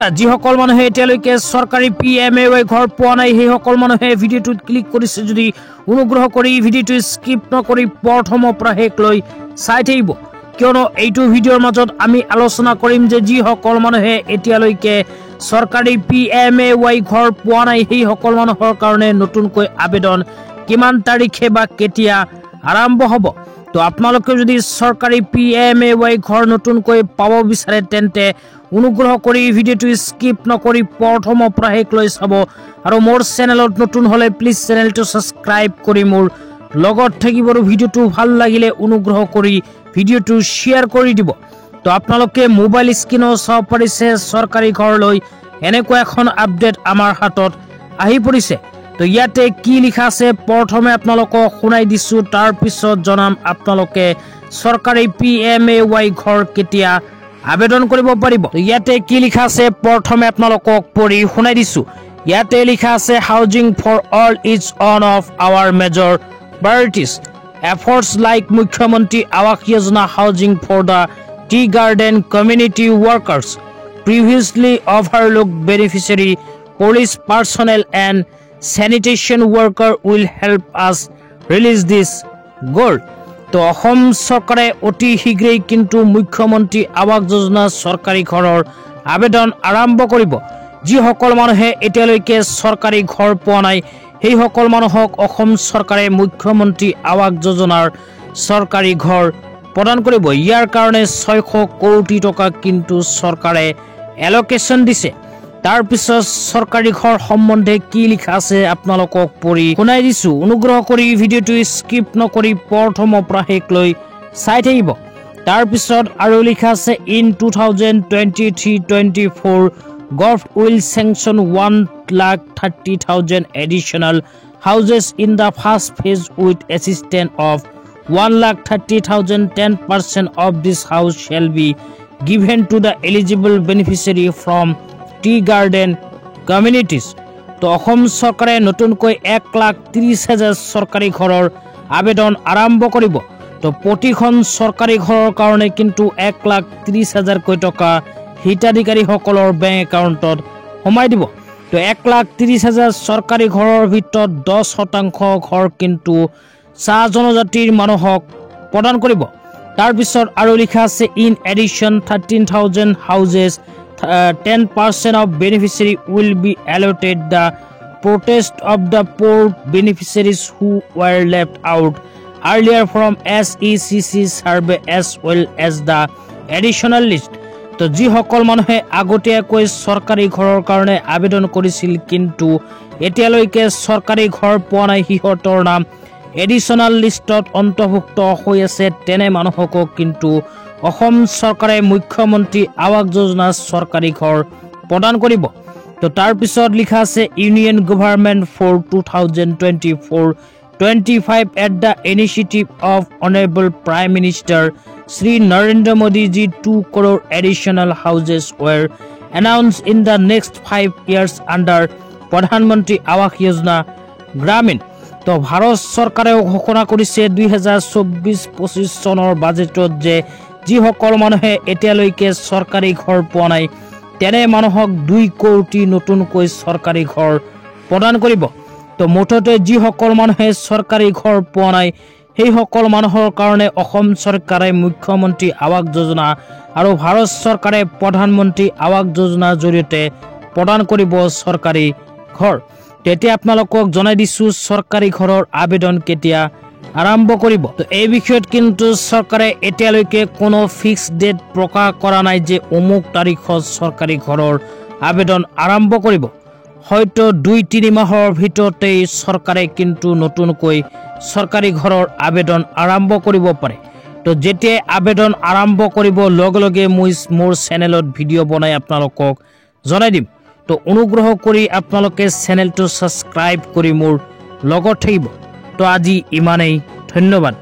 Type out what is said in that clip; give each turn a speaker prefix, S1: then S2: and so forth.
S1: যিসকল মানুহে এতিয়ালৈকে চৰকাৰী PMAY ঘৰ পোৱা নাই সেই সকল মানুহে ভিডিঅ'টোত ক্লিক কৰিছে যদি অনুগ্ৰহ কৰি ভিডিঅ'টো স্কিপ নকৰি প্ৰথমৰ পৰা শেষলৈ চাই থাকিব কিয়নো এইটো ভিডিঅ'ৰ মাজত আমি আলোচনা কৰিম যে যিসকল মানুহে এতিয়ালৈকে চৰকাৰী PMAY ঘৰ পোৱা নাই সেই সকল মানুহৰ কাৰণে নতুনকৈ আবেদন কিমান তাৰিখে বা কেতিয়া আৰম্ভ হ'ব তো আপোনালোকে যদি চৰকাৰী PMAY ঘৰ নতুনকৈ পাব বিচাৰে তেন্তে অনুগ্ৰহ কৰি ভিডিঅ'টো স্কিপ নকৰি প্ৰথমৰ পৰা শেষলৈ চাব আৰু মোৰ চেনেলত নতুন হলে প্লিজ চেনেলটো সাবস্ক্ৰাইব কৰি মোৰ লগত থাকিব আৰু ভিডিঅ'টো ভাল লাগিলে অনুগ্ৰহ কৰি ভিডিঅ'টো শ্বেয়াৰ কৰি দিব তো আপোনালোকে মোবাইল স্ক্ৰীনত চাব পাৰিছে চৰকাৰী ঘৰলৈ এনেকুৱা এখন আপডেট আমাৰ হাতত আহি পৰিছে তো ইয়াতে কি লিখা আছে প্ৰথমে আপোনালোকক শুনাই দিছো তাৰ পিছত জনাম আপোনালোকে চৰকাৰী PMAY ঘৰ কেতিয়া আবেদন কৰিব পাৰিব ইয়াতে কি লিখা আছে প্ৰথমে আপোনালোকক পঢ়ি শুনাই দিছো ইয়াতে লিখা আছে housing for all is one of our major priorities efforts like মুখ্যমন্ত্ৰী আৱাস যোজনা housing for the tea garden community workers previously overlooked beneficiary police personnel and sanitation worker will help us release this goal তো অসম চৰকাৰে অতি শীঘ্ৰেই কিন্তু মুখ্যমন্ত্ৰী আৱাস যোজনা চৰকাৰী ঘৰৰ আবেদন আৰম্ভ কৰিব যিসকল মানুহে এতিয়ালৈকে চৰকাৰী ঘৰ পোৱা নাই সেই সকল মানুহক অসম চৰকাৰে মুখ্যমন্ত্ৰী আৱাস যোজনাৰ চৰকাৰী ঘৰ প্ৰদান কৰিব ইয়াৰ কাৰণে 600 কোটি টকা কিন্তু চৰকাৰে এলোকেশন দিছে তাৰ পিছত চৰকাৰী ঘৰ সম্বন্ধে কি লিখা আছে আপোনালোকক পঢ়ি শুনাই দিছো অনুগ্ৰহ কৰি ভিডিঅ'টো স্কিপ নকৰি প্ৰথমৰ পৰা শেষলৈ চাই থাকিব তাৰ পিছত আৰু লিখা আছে in 2023-24 gov will sanction 1,30,000 additional houses in the first phase with assistance of 1,30,000 10% of this house shall be given to the eligible beneficiary from tea garden communities তো অসম চৰকাৰে নতুনকৈ 1,30,000 চৰকাৰী ঘৰৰ আবেদন আৰম্ভ কৰিব তো প্ৰতিখন চৰকাৰী ঘৰৰ কাৰণে কিন্তু 1,30,000 কৈ টকা হিতাধিকাৰীসকলৰ বেংক একাউণ্টত সোমাই দিব তো 1,30,000 চৰকাৰী ঘৰৰ ভিতৰত 10% ঘৰ কিন্তু চাহ জনজাতিৰ মানুহক প্ৰদান কৰিব তাৰ পিছত আৰু লিখা আছে in addition 13,000 হাউজেছ 10% of beneficiary will be allotted the protest of the poor beneficiaries who were left out earlier from SECC survey as well as the additional list তো যিসকল মানুহে আগতীয়াকৈ চৰকাৰী ঘৰৰ কাৰণে আবেদন কৰিছিল কিন্তু এতিয়ালৈকে চৰকাৰী ঘৰ পোৱা নাই হিহঁতৰ নাম এডিশনাল লিষ্টত অন্তৰ্ভুক্ত হৈ আছে তেনে মানুহক কিন্তু অসম চৰকাৰে মুখ্যমন্ত্ৰী আৱাস যোজনা চৰকাৰী ঘৰ প্ৰদান কৰিব তো তাৰ পিছত লিখা আছে union government for 2024-25 at the initiative of honourable prime minister Shri Narendra Modi ji 2 crore additional houses were announced in the next 5 years under প্ৰধানমন্ত্ৰী আৱাস যোজনা গ্ৰামীণ তো ভাৰত চৰকাৰে ঘোষণা কৰিছে 2024-25 চনৰ বাজেটত যে যিসকল মানুহে এতিয়ালৈকে চৰকাৰী ঘৰ পোৱা নাই তেনে মানুহক 2 কোটি নতুনকৈ চৰকাৰী ঘৰ প্ৰদান কৰিব তো মুঠতে যিসকল মানুহে চৰকাৰী ঘৰ পোৱা নাই সেই সকল মানুহৰ কাৰণে অসম চৰকাৰে মুখ্যমন্ত্ৰী আৱাস যোজনা আৰু ভাৰত চৰকাৰে প্ৰধানমন্ত্ৰী আৱাস যোজনাৰ জৰিয়তে প্ৰদান কৰিব চৰকাৰী ঘৰ তেতিয়া আপোনালোকক জনাই দিছো চৰকাৰী ঘৰৰ আবেদন কেতিয়া আৰম্ভ কৰিব তো এই বিষয়ত কিন্তু চৰকাৰে এতিয়ালৈকে কোনো ফিক্স ডেট প্ৰকাশ কৰা নাই যে অমুক তাৰিখত চৰকাৰী ঘৰৰ আবেদন আৰম্ভ কৰিব হয়তো 2-3 মাহৰ ভিতৰতে চৰকাৰে কিন্তু নতুনকৈ চৰকাৰী ঘৰৰ আবেদন আৰম্ভ কৰিব পাৰে তো যেতিয়া আবেদন আৰম্ভ কৰিব লগে লগে মোৰ চেনেলত ভিডিঅ' বনাই আপোনালোকক জনাই দিম তো অনুগ্ৰহ কৰি আপোনালোকে চেনেলটো সাবস্ক্ৰাইব কৰি মোৰ লগত থাকিব তো আজি ইমানেই ধন্যবাদ।